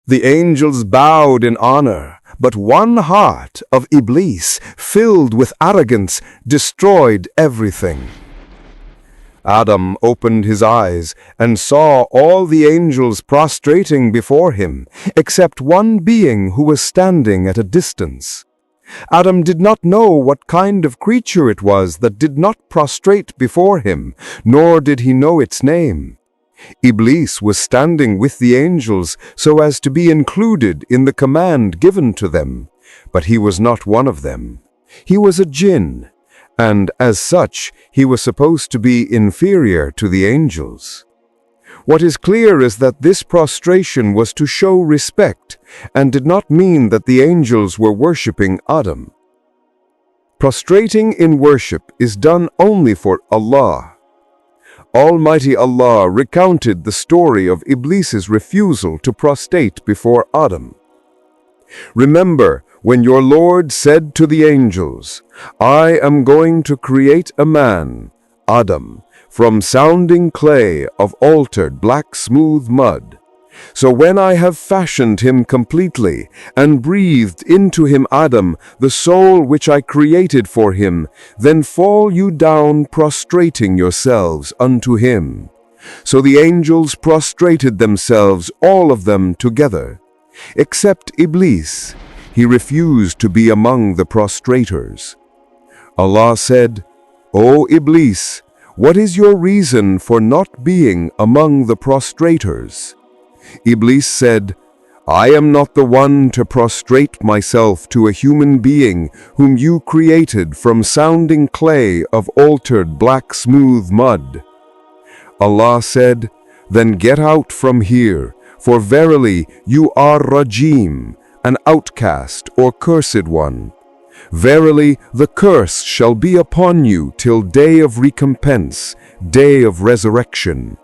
The angels bowed in honor, but one heart of Iblis, filled with arrogance, destroyed everything. Adam opened his eyes and saw all the angels prostrating before him, except one being who was standing at a distance. Adam did not know what kind of creature it was that did not prostrate before him, nor did he know its name. Iblis was standing with the angels so as to be included in the command given to them, but he was not one of them. He was a jinn, and as such, he was supposed to be inferior to the angels. What is clear is that this prostration was to show respect and did not mean that the angels were worshipping Adam. Prostrating in worship is done only for Allah. Almighty Allah recounted the story of Iblis's refusal to prostrate before Adam. Remember when your Lord said to the angels, "I am going to create a man, Adam, from sounding clay of altered black smooth mud. So when I have fashioned him completely and breathed into him Adam, the soul which I created for him, then fall you down prostrating yourselves unto him." So the angels prostrated themselves, all of them together, except Iblis. He refused to be among the prostrators. Allah said, "O Iblis, what is your reason for not being among the prostrators?" Iblis said, "I am not the one to prostrate myself to a human being whom you created from sounding clay of altered black smooth mud." Allah said, "Then get out from here, for verily you are Rajim, an outcast or cursed one. Verily the curse shall be upon you till day of recompense, day of resurrection."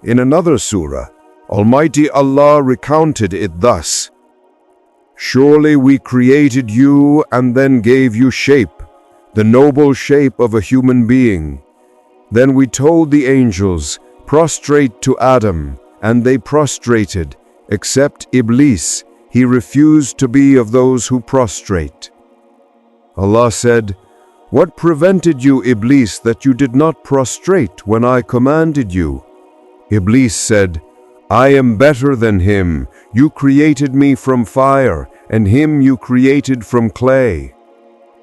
In another surah, Almighty Allah recounted it thus: "Surely we created you and then gave you shape, the noble shape of a human being. Then we told the angels, prostrate to Adam, and they prostrated, except Iblis. He refused to be of those who prostrate." Allah said, "What prevented you, Iblis, that you did not prostrate when I commanded you?" Iblis said, "I am better than him. You created me from fire, and him you created from clay."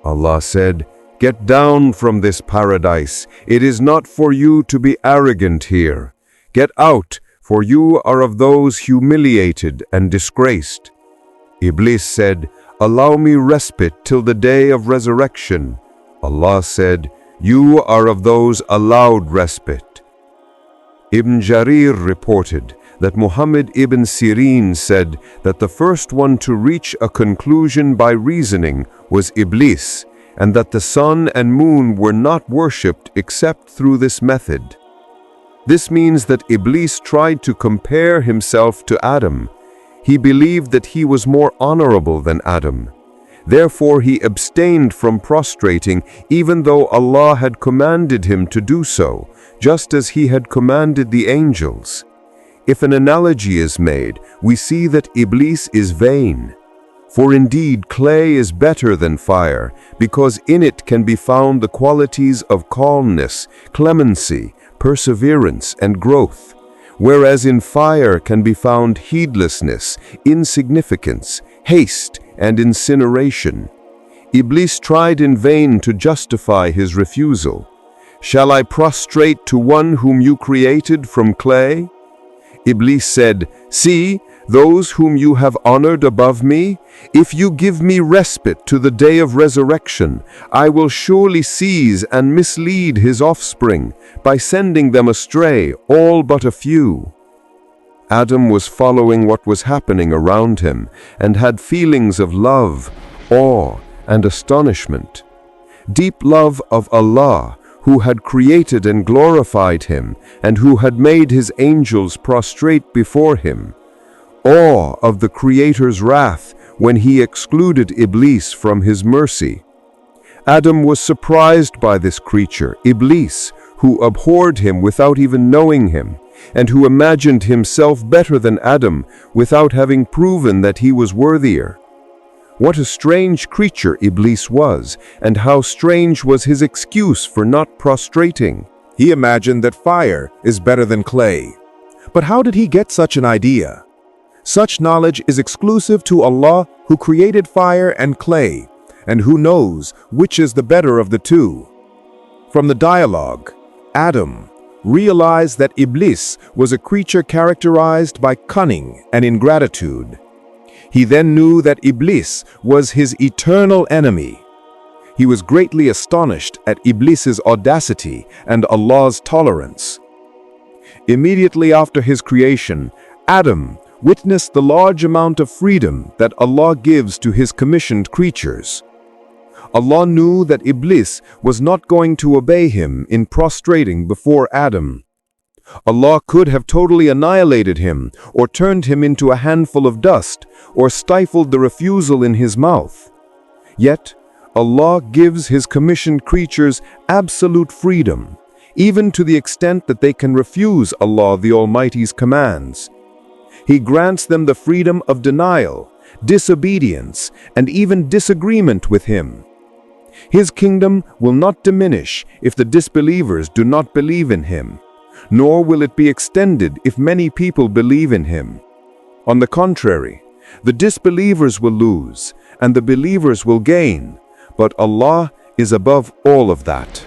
Allah said, "Get down from this paradise. It is not for you to be arrogant here. Get out, for you are of those humiliated and disgraced." Iblis said, "Allow me respite till the day of resurrection." Allah said, "You are of those allowed respite." Ibn Jarir reported that Muhammad ibn Sirin said that the first one to reach a conclusion by reasoning was Iblis, and that the sun and moon were not worshipped except through this method. This means that Iblis tried to compare himself to Adam. He believed that he was more honorable than Adam. Therefore he abstained from prostrating even though Allah had commanded him to do so, just as he had commanded the angels. If an analogy is made, we see that Iblis is vain. For indeed clay is better than fire, because in it can be found the qualities of calmness, clemency, perseverance, and growth, whereas in fire can be found heedlessness, insignificance, haste, and incineration. Iblis tried in vain to justify his refusal. "Shall I prostrate to one whom you created from clay?" Iblis said, "See, those whom you have honored above me, if you give me respite to the day of resurrection, I will surely seize and mislead his offspring by sending them astray, all but a few." Adam was following what was happening around him and had feelings of love, awe, and astonishment. Deep love of Allah, who had created and glorified him, and who had made his angels prostrate before him. Awe of the Creator's wrath when he excluded Iblis from his mercy. Adam was surprised by this creature, Iblis, who abhorred him without even knowing him, and who imagined himself better than Adam without having proven that he was worthier. What a strange creature Iblis was, and how strange was his excuse for not prostrating. He imagined that fire is better than clay. But how did he get such an idea? Such knowledge is exclusive to Allah, who created fire and clay, and who knows which is the better of the two. From the dialogue, Adam realized that Iblis was a creature characterized by cunning and ingratitude. He then knew that Iblis was his eternal enemy. He was greatly astonished at Iblis's audacity and Allah's tolerance. Immediately after his creation, Adam witnessed the large amount of freedom that Allah gives to his commissioned creatures. Allah knew that Iblis was not going to obey him in prostrating before Adam. Allah could have totally annihilated him, or turned him into a handful of dust, or stifled the refusal in his mouth. Yet, Allah gives his commissioned creatures absolute freedom, even to the extent that they can refuse Allah the Almighty's commands. He grants them the freedom of denial, disobedience, and even disagreement with him. His kingdom will not diminish if the disbelievers do not believe in him, nor will it be extended if many people believe in him. On the contrary, the disbelievers will lose, and the believers will gain, but Allah is above all of that.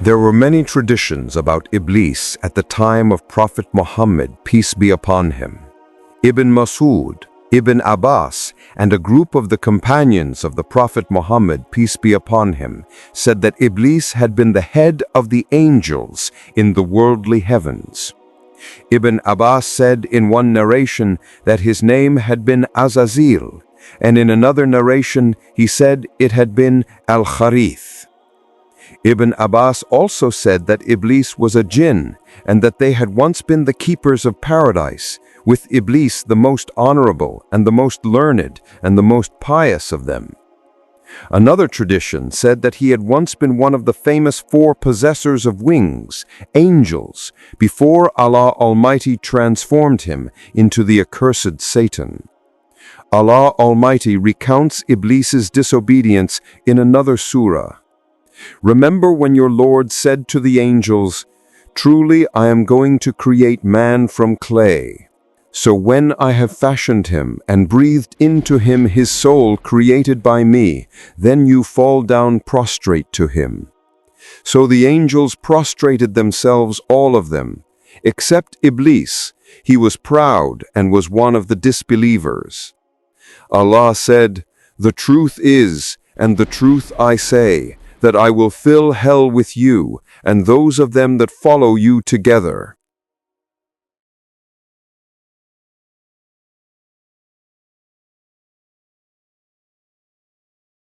There were many traditions about Iblis at the time of Prophet Muhammad, peace be upon him. Ibn Masud, Ibn Abbas, and a group of the companions of the Prophet Muhammad, peace be upon him, said that Iblis had been the head of the angels in the worldly heavens. Ibn Abbas said in one narration that his name had been Azazil, and in another narration he said it had been Al-Kharith. Ibn Abbas also said that Iblis was a jinn, and that they had once been the keepers of paradise, with Iblis the most honorable and the most learned and the most pious of them. Another tradition said that he had once been one of the famous 4 possessors of wings, angels, before Allah Almighty transformed him into the accursed Satan. Allah Almighty recounts Iblis's disobedience in another surah. Remember when your Lord said to the angels, "Truly I am going to create man from clay. So when I have fashioned him and breathed into him his soul created by me, then you fall down prostrate to him." So the angels prostrated themselves, all of them, except Iblis. He was proud and was one of the disbelievers. Allah said, "The truth is, and the truth I say, that I will fill hell with you and those of them that follow you together."